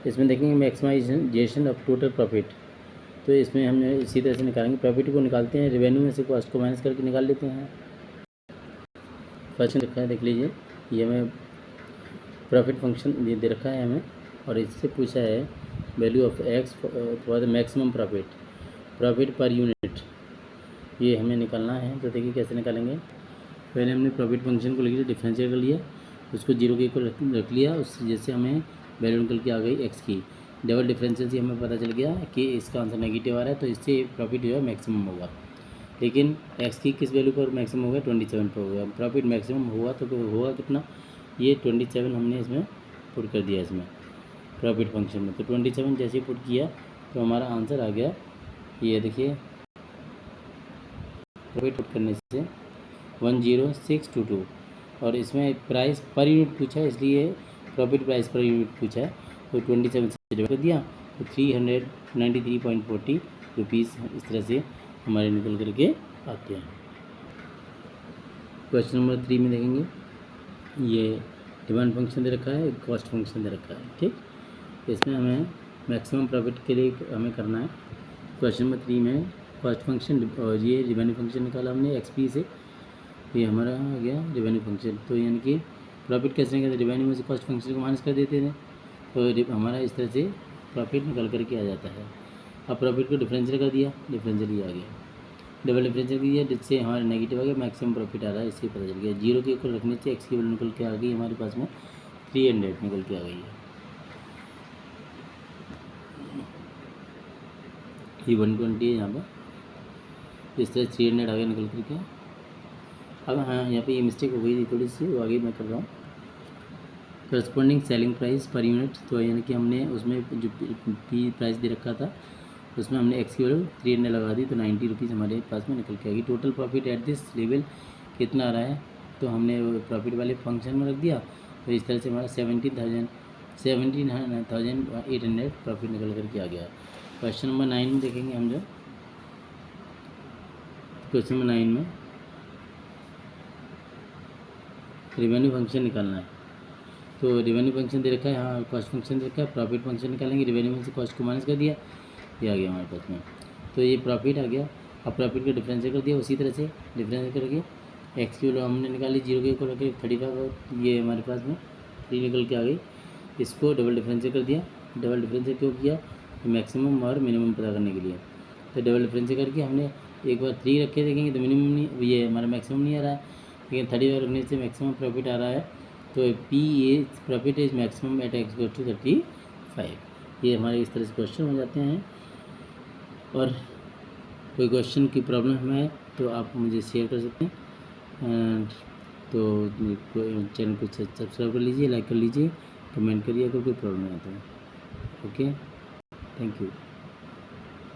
इसमें देखेंगे maximization of total profit. तो इसमें हम इसी तरह से निकालेंगे, प्रॉफिट को निकालते हैं, रेवेन्यू में से कॉस्ट को माइनस करके निकाल लेते हैं। फर्स्ट लिखा है, देख लीजिए, ये हमें प्रॉफिट फंक्शन दे रखा है हमें, और इससे पूछा है value of x for the maximum profit per unit, ये हमें निकालना है। तो देखिए कैसे निकालेंगे। पहले हमने प्रॉफिट फंक्शन को लेकर डिफरेंशिएट कर लिया, उसको 0 के इक्वल रख लिया, उससे जैसे हमें वैल्यू निकल के आ गई एक्स की। डबल डिफरेंशियल से हमें पता चल गया कि इसका आंसर नेगेटिव आ रहा है, तो इससे प्रॉफिट जो है मैक्सिमम होगा। लेकिन एक्स की किस वैल्यू पर मैक्सिमम होगा, 27 पर होगा। प्रॉफिट मैक्सिमम हुआ तो होगा कितना, ये 27 हमने इसमें पुट कर दिया इसमें प्रॉफिट फंक्शन में। तो 27 जैसे पुट किया तो हमारा आंसर आ गया, ये देखिए प्रॉफिट पुट करने से 10622, और इसमें प्राइस पर यूनिट पूछा है, इसलिए प्रॉफिट प्राइस पर यूनिट पूछा है, तो 27 से डिवाइड कर दिया तो 393.40 रुपीज़ इस तरह से हमारे निकल करके आते हैं। क्वेश्चन नंबर 3 में देखेंगे, ये डिमांड फंक्शन दे रखा है, कॉस्ट फंक्शन दे रखा है, ठीक। इसमें हमें मैक्सिमम प्रॉफिट के लिए हमें करना है। क्वेश्चन नंबर 3 में कॉस्ट फंक्शन और ये रेवेन्यू फंक्शन निकाला हमने एक्सपी से, ये हमारा आ गया रेवेन्यू फंक्शन। तो यानी कि प्रॉफिट कैसे निकलते, रेवेन्यू में से कॉस्ट फंक्शन को माइनस कर देते थे, तो हमारा इस तरह से प्रॉफिट निकल करके आ जाता है। अब प्रॉफिट को डिफरेंशियल कर दिया, डिफरेंशियल ही आ गया, डबल डिफरेंशियल किया जिससे हमारा नेगेटिव आ गया, मैक्सिमम प्रॉफिट आ रहा है, इससे पता चल गया। 0 के ऊपर रखने से एक्स की वैल्यू निकल के आ गई हमारे पास में 300 निकल के आ गई है। ये 120 है यहाँ पर, इस तरह 300 आगे निकल करके। अब हाँ, यहाँ पे ये मिस्टेक हो गई थी थोड़ी सी, वो आगे मैं कर रहा हूँ। Corresponding selling price per unit, तो यानी कि हमने उसमें जो पी प्राइस दे रखा था उसमें हमने एक्स की वैल्यू 300 लगा दी, तो 90 रुपीज़ हमारे पास में निकल के आएगी। Total profit at this level कितना आ रहा है, तो हमने प्रॉफिट वाले फंक्शन में रख दिया, तो इस तरह से हमारा 17,800 प्रॉफिट निकल करके आ गया। क्वेश्चन नंबर 9 में देखेंगे हम जो, क्वेश्चन नंबर 9 में रेवेन्यू फंक्शन निकालना है। तो रेवेन्यू फंक्शन दे रखा है, हाँ कॉस्ट फंक्शन दे रखा है, प्रॉफिट फंक्शन निकालेंगे, रेवेन्यू में से कॉस्ट को माइनस कर दिया, ये आ गया हमारे पास में, तो ये प्रॉफिट आ गया। अब प्रॉफिट का डिफरेंशियल कर दिया, उसी तरह से डिफरेंशियल करके एक्स की वैल्यू हमने निकाली 0 के इक्वल रखे 35, ये हमारे पास में 3 निकल के आ गई। इसको डबल डिफरेंशियल कर दिया, डबल डिफरेंशियल क्यों किया, मैक्सिमम और मिनिमम पता करने के लिए। तो डबल डिफरेंशियल करके हमने एक बार 3 रखे, देखेंगे तो मिनिमम नहीं, ये हमारा मैक्सिमम नहीं आ रहा है, लेकिन 35 रखने से मैक्सिमम प्रॉफिट आ रहा है। तो P A profit is maximum at x to 35, ये हमारे इस तरह से क्वेश्चन हो जाते हैं। और कोई क्वेश्चन की प्रॉब्लम है तो आप मुझे शेयर कर सकते हैं, तो चैनल को सब्सक्राइब कर लीजिए, लाइक कर लीजिए, कमेंट करिए अगर कोई प्रॉब्लम है तो। Okay, thank you.